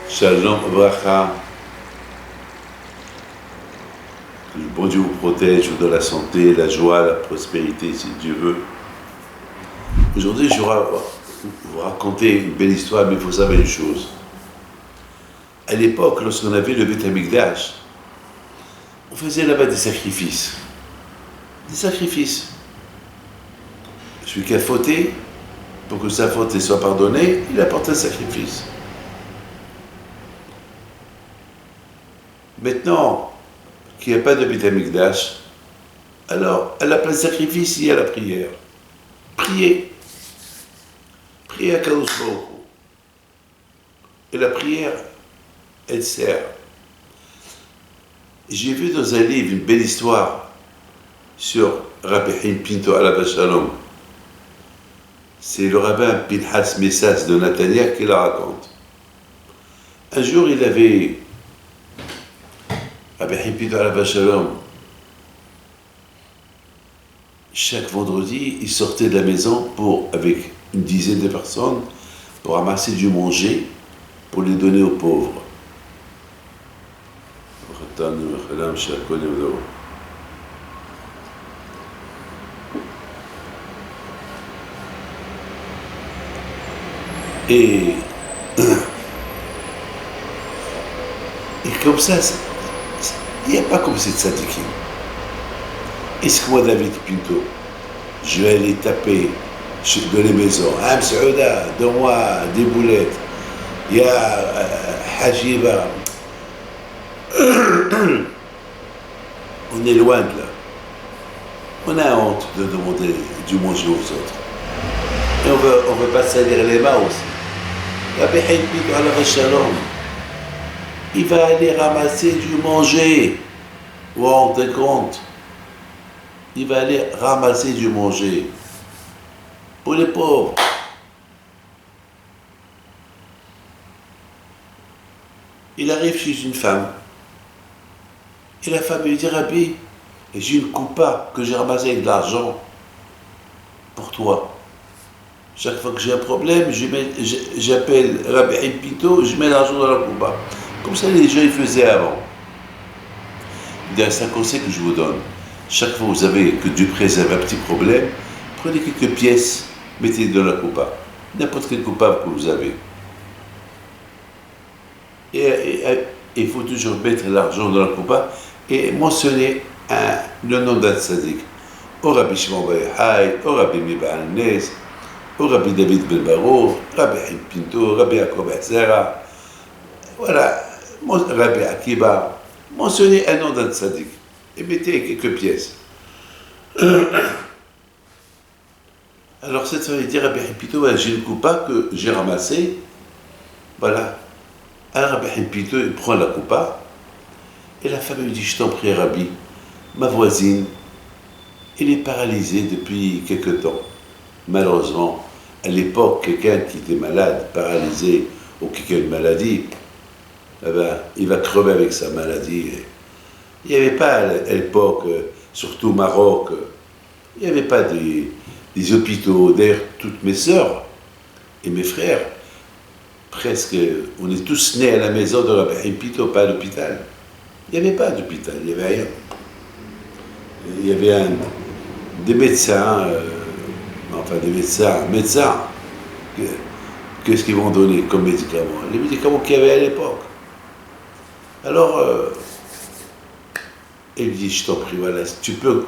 Shalom Bracha. Que le bon Dieu vous protège, vous donne la santé, la joie, la prospérité, si Dieu veut. Aujourd'hui, je vais vous raconter une belle histoire, mais il faut savoir une chose. À l'époque, lorsqu'on avait le Beth Amikdash, on faisait là-bas des sacrifices. Des sacrifices. Celui qui a fauté, pour que sa faute soit pardonnée, il apporte un sacrifice. Maintenant qu'il n'y a pas de Beth Amikdash, alors à la place de sacrifice, il y a la prière. Prier. Prier à Kadosh Baruch Hu. Et la prière, elle sert. J'ai vu dans un livre une belle histoire sur Rabbi Haim Pinto Alav Shalom. C'est le rabbin Pinhas Messas de Natania qui la raconte. Un jour, il avait Rabbi Haim Pinto Alav Shalom. Chaque vendredi, il sortait de la maison avec une dizaine de personnes pour ramasser du manger pour les donner aux pauvres. Et comme ça, il n'y a pas comme cette tzadikim. Est-ce que moi, David Pinto, je vais aller taper dans les maisons, ah, Saouda, donne-moi des boulettes, il y a Hajiba. On est loin de là. On a honte de demander du manger aux autres. Et on veut pas salir les mains aussi. Rabbi Haim Pinto Alav Shalom, il va aller ramasser du manger. Vous vous rendez compte? Il va aller ramasser du manger pour les pauvres. Il arrive chez une femme. Et la femme lui dit, Rabbi, j'ai une coupa que j'ai ramassée avec de l'argent pour toi. Chaque fois que j'ai un problème, j'appelle Rabbi Haim Pinto, je mets l'argent dans la coupa. Comme ça, les gens ils faisaient avant. Il dit, c'est un conseil que je vous donne. Chaque fois que vous avez, que Dieu préserve un petit problème, prenez quelques pièces, mettez-les dans la coupa. N'importe quelle coupa que vous avez. Et il faut toujours mettre l'argent dans la coupa et mentionner le nom d'un tzaddik. Au Rabbi Shimon Bar Yochai, au Rabbi Meir Baal Nes, au Rabbi David Ben Baruch, Rabbi Haim Pinto, Rabbi Yaakov Zera, voilà, Rabbi Akiba. Mentionnez un nom d'un tzaddik et mettez quelques pièces. Alors cette fois, il dit Rabbi Haim Pinto, j'ai une coupa que j'ai ramassée, voilà. Alors Rabbi Haim Pinto, il prend la coupa, et la femme lui dit, je t'en prie Rabbi, ma voisine, elle est paralysée depuis quelque temps. Malheureusement, à l'époque, quelqu'un qui était malade, paralysé, ou qui a une maladie, eh ben, il va crever avec sa maladie. Il n'y avait pas à l'époque, surtout au Maroc, il n'y avait pas des hôpitaux. D'ailleurs, toutes mes sœurs et mes frères, presque, on est tous nés à la maison de Rabbi Haim Pinto, pas à l'hôpital. Il n'y avait pas d'hôpital, il n'y avait rien. Il y avait des médecins, médecins, qu'est-ce qu'ils vont donner comme médicaments? Les médicaments qu'il y avait à l'époque. Alors, il dit, je t'en prie, voilà, si tu peux,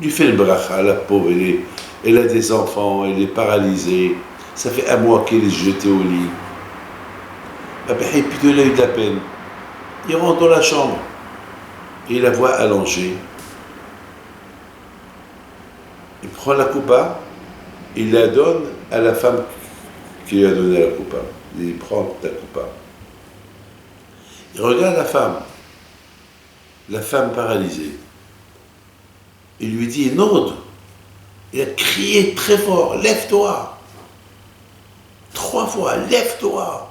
lui fais le bracha, la pauvre, elle a des enfants, elle est paralysée, ça fait un mois qu'elle est jetée au lit. Et puis il a eu de la peine. Il rentre dans la chambre et il la voit allongée. Il prend la coupa, il la donne à la femme qui lui a donné la coupa. Il prend ta coupa. Il regarde la femme paralysée. Il lui dit, Nod, il a crié très fort, lève-toi. 3 fois, lève-toi.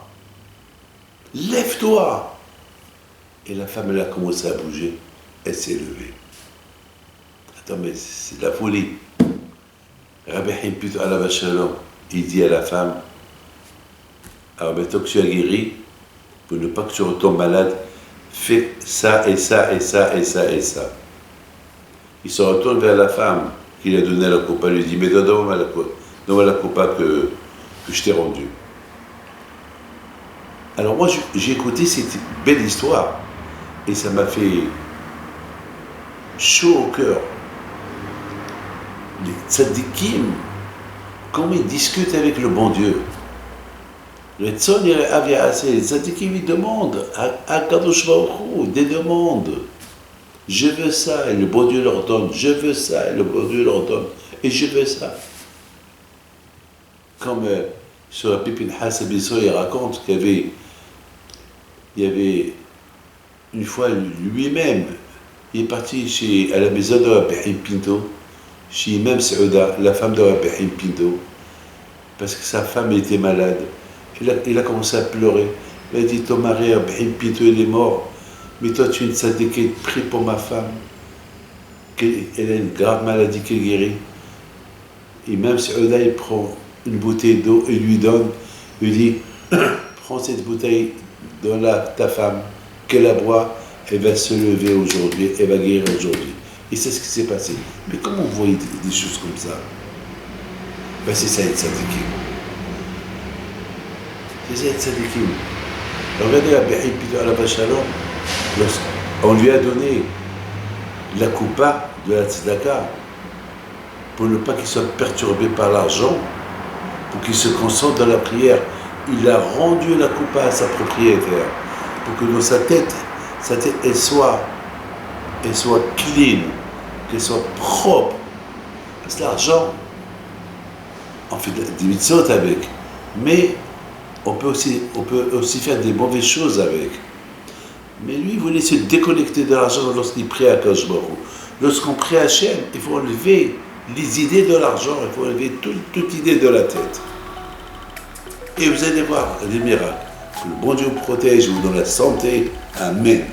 Lève-toi. Et la femme, elle a commencé à bouger. Elle s'est levée. Attends, mais c'est de la folie. Rabbi Haim Pito Alav Shalom, il dit à la femme, alors maintenant que tu as guéri, pour ne pas que tu retombes malade, fais ça et ça et ça et ça et ça. Il se retourne vers la femme qui lui a donné la coupa, lui dit, mais donne-moi la coupa que je t'ai rendue. Alors moi, j'ai écouté cette belle histoire et ça m'a fait chaud au cœur. Les tzadikim, comment ils discutent avec le bon Dieu. Les tzadikim, ils demandent à Kadosh Baruch Hu des demandes. Je veux ça, et le bon Dieu leur donne. Je veux ça, et le bon Dieu leur donne. Et je veux ça. Comme sur la Pépin Hassabiso, il raconte qu'il y avait une fois lui-même, il est parti à la maison de Rabbi Haim Pinto, chez Imam Saouda, la femme de Rabbi Haim Pinto, parce que sa femme était malade. Il a commencé à pleurer. Il a dit, ton mari Rabbi Haim Pinto, il est mort, mais toi tu es une tzadikée, prie pour ma femme, elle a une grave maladie qu'elle guérit. Imam Saouda, il prend une bouteille d'eau et lui donne, il dit, prends cette bouteille, donne-la à ta femme, qu'elle la boit, elle va se lever aujourd'hui, elle va guérir aujourd'hui. Et c'est ce qui s'est passé. Mais comment vous voyez des choses comme ça? Ben c'est ça être tzadikim. C'est ça être tzadikim. Regardez Rabbi Haim Pito Alav Shalom, on lui a donné la coupa de la tzedaka pour ne pas qu'il soit perturbé par l'argent, pour qu'il se concentre dans la prière. Il a rendu la coupa à sa propriétaire pour que dans sa tête elle soit clean, qu'elle soit propre. Parce que l'argent, on fait des mitzvot avec, mais on peut aussi faire des mauvaises choses avec. Mais lui, il voulait se déconnecter de l'argent lorsqu'il prie à Kadosh Baruch Hu. Lorsqu'on prie à Hachem, il faut enlever les idées de l'argent, il faut enlever toute idée de la tête. Et vous allez voir des miracles. Que le bon Dieu vous protège, vous donne la santé. Amen.